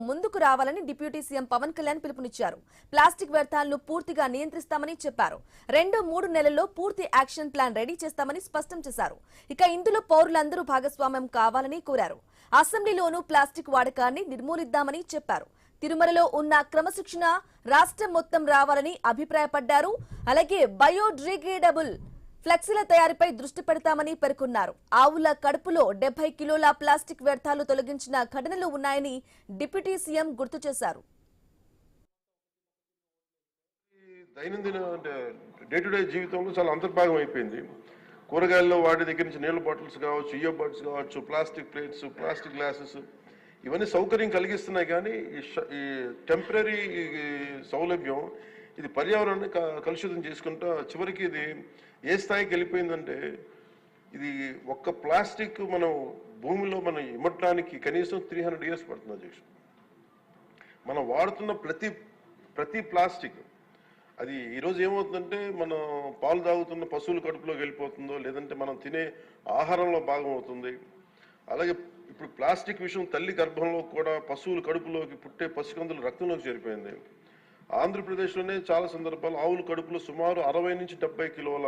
ముందుకు రావాలని deputy CM Pawan Kalyan పిలుపునిచ్చారు. ప్లాస్టిక్ వ్యర్థాలను పూర్తిగా నియంత్రిస్తామని చెప్పారు. 2-3 నెలల్లో పూర్తి యాక్షన్ ప్లాన్ రెడీ చేస్తామని స్పష్టం చేశారు. ఇక ఇందులో పౌరులందరూ భాగస్వామ్యం కావాలని కోరారు. అసెంబ్లీలోనూ ప్లాస్టిక్ వాడకాన్ని నిర్మూలిద్దామని చెప్పారు. తిరుమలలో ఉన్న క్రమశిక్షణ రాష్ట్రం మొత్తం రావాలని అభిప్రాయపడ్డారు. అలాగే బయోడిగ్రేడబుల్ ఫ్లెక్సీల తయారీపై దృష్టి పెడతామని పేర్కొన్నారు. ఆవుల కడుపులో 70 కిలోల ప్లాస్టిక్ వ్యర్థాలు తొలగించిన ఘటనలు ఉన్నాయని డిప్యూటీ సీఎం గుర్తు చేశారు. దైనందిన డే టు డే జీవితంలో చాలా అంతర్భాగం అయిపోయింది. కూరగాయల్లో వాటి దగ్గర నుంచి నీళ్ళ బాటిల్స్ కావచ్చు, ఇయర్ బడ్స్ కావచ్చు, ప్లాస్టిక్ ప్లేట్స్, ప్లాస్టిక్ గ్లాసెస్ ఇవన్నీ సౌకర్యం కలిగిస్తున్నాయి. కానీ ఈ టెంపరీ సౌలభ్యం ఇది పర్యావరణాన్ని కలుషితం చేసుకుంటా చివరికి ఇది ఏ స్థాయికి వెళ్ళిపోయిందంటే ఇది ఒక్క ప్లాస్టిక్ మనం భూమిలో మనం ఇమ్మటానికి కనీసం 300 years పడుతుంది అధ్యక్ష. మనం వాడుతున్న ప్రతి ప్లాస్టిక్ అది ఈరోజు ఏమవుతుందంటే మనం పాలు తాగుతున్న పశువుల కడుపులోకి వెళ్ళిపోతుందో లేదంటే మనం తినే ఆహారంలో భాగం అవుతుంది. అలాగే ఇప్పుడు ప్లాస్టిక్ విషయం తల్లి గర్భంలో కూడా పశువుల కడుపులోకి పుట్టే పసికందుల రక్తంలోకి చేరిపోయింది. ఆంధ్రప్రదేశ్లోనే చాలా సందర్భాలు ఆవుల కడుపులో సుమారు 60 నుంచి 70 కిలోల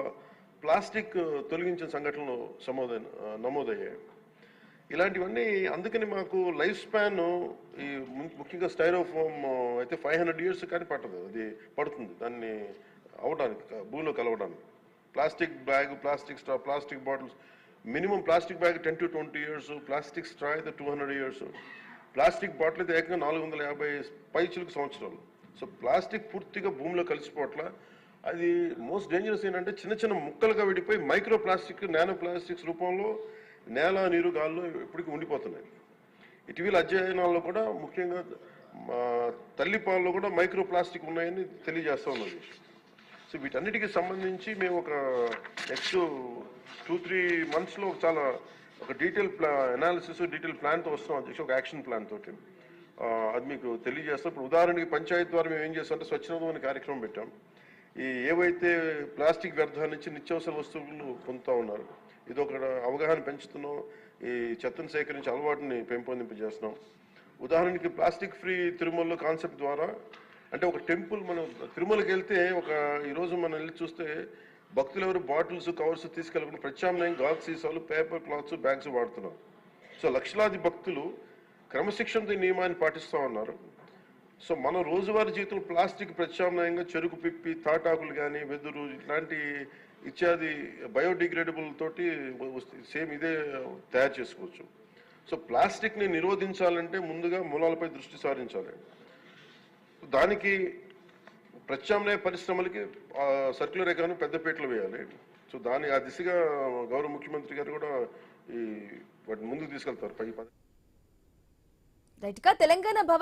ప్లాస్టిక్ తొలగించిన సంఘటనలు నమోదయ్యాయి. ఇలాంటివన్నీ అందుకని మాకు లైఫ్ స్పాన్ ఈ ముఖ్యంగా స్టైరోఫోమ్ అయితే 500 years కానీ పట్టదు, అది పడుతుంది దాన్ని అవడానికి భూమిలో కలవడానికి. Plastic bag, plastic straw, plastic bottles minimum plastic bag 10 to 20 years, plastic straw అయితే 200 years, ప్లాస్టిక్ బాటిల్ అయితే ఏకంగా 450 పైచిలకు సంవత్సరాలు. సో ప్లాస్టిక్ పూర్తిగా భూమిలో కలిసిపోవట్ల. అది మోస్ట్ డేంజరస్ ఏంటంటే చిన్న చిన్న ముక్కలుగా విడిపోయి మైక్రో ప్లాస్టిక్, నానో ప్లాస్టిక్స్ రూపంలో నేల, నీరు, గాల్లో ఇప్పటికీ ఉండిపోతున్నాయి. ఇటీవల అధ్యయనాల్లో కూడా ముఖ్యంగా తల్లిపాలలో కూడా మైక్రో ప్లాస్టిక్ ఉన్నాయని తెలియజేస్తూ ఉన్నది. సో వీటన్నిటికీ సంబంధించి మేము ఒక నెక్స్ట్ 2-3 monthsలో చాలా ఒక డీటెయిల్ అనాలిసిస్, డీటెయిల్ ప్లాన్తో వస్తాం అధ్యక్ష, ఒక యాక్షన్ ప్లాన్ తోటి. అది మీకు తెలియజేస్తాం. ఇప్పుడు ఉదాహరణకి పంచాయతీ ద్వారా మేము ఏం చేస్తామంటే స్వచ్ఛందం అనే కార్యక్రమం పెట్టాం. ఈ ఏవైతే ప్లాస్టిక్ వ్యర్థాల నుంచి నిత్యావసర వస్తువులు పొందుతూ ఉన్నారు, ఇది ఒక అవగాహన పెంచుతున్నాం. ఈ చెత్తను సేకరించి అలవాటుని పెంపొందింపజేస్తున్నాం. ఉదాహరణకి ప్లాస్టిక్ ఫ్రీ తిరుమలలో కాన్సెప్ట్ ద్వారా అంటే ఒక టెంపుల్ మనం తిరుమలకి వెళ్తే ఈరోజు మనం వెళ్ళి చూస్తే భక్తులు ఎవరు బాటిల్స్, కవర్స్ తీసుకెళ్ళకుండా ప్రత్యామ్నాయం గాజు సీసాలు, పేపర్ క్లాత్స్, బ్యాగ్స్ వాడుతున్నారు. సో లక్షలాది భక్తులు క్రమశిక్షణతో నియమాన్ని పాటిస్తూ ఉన్నారు. సో మన రోజువారీ జీవితంలో ప్లాస్టిక్ ప్రత్యామ్నాయంగా చెరుకు పిప్పి, తాటాకులు కానీ, వెదురు ఇట్లాంటి ఇత్యాది బయోడిగ్రేడబుల్ తోటి సేమ్ ఇదే తయారు చేసుకోవచ్చు. సో ప్లాస్టిక్ని నిరోధించాలంటే ముందుగా మూలాలపై దృష్టి సారించాలి. దానికి ప్రత్యామ్నాయ పరిశ్రమలకి సర్క్యులర్ ఎకానమీ పెద్దపీటలు వేయాలి. సో ఆ దిశగా గౌరవ ముఖ్యమంత్రి గారు కూడా వాటిని ముందుకు తీసుకెళ్తారు. తెలంగాణ భవన్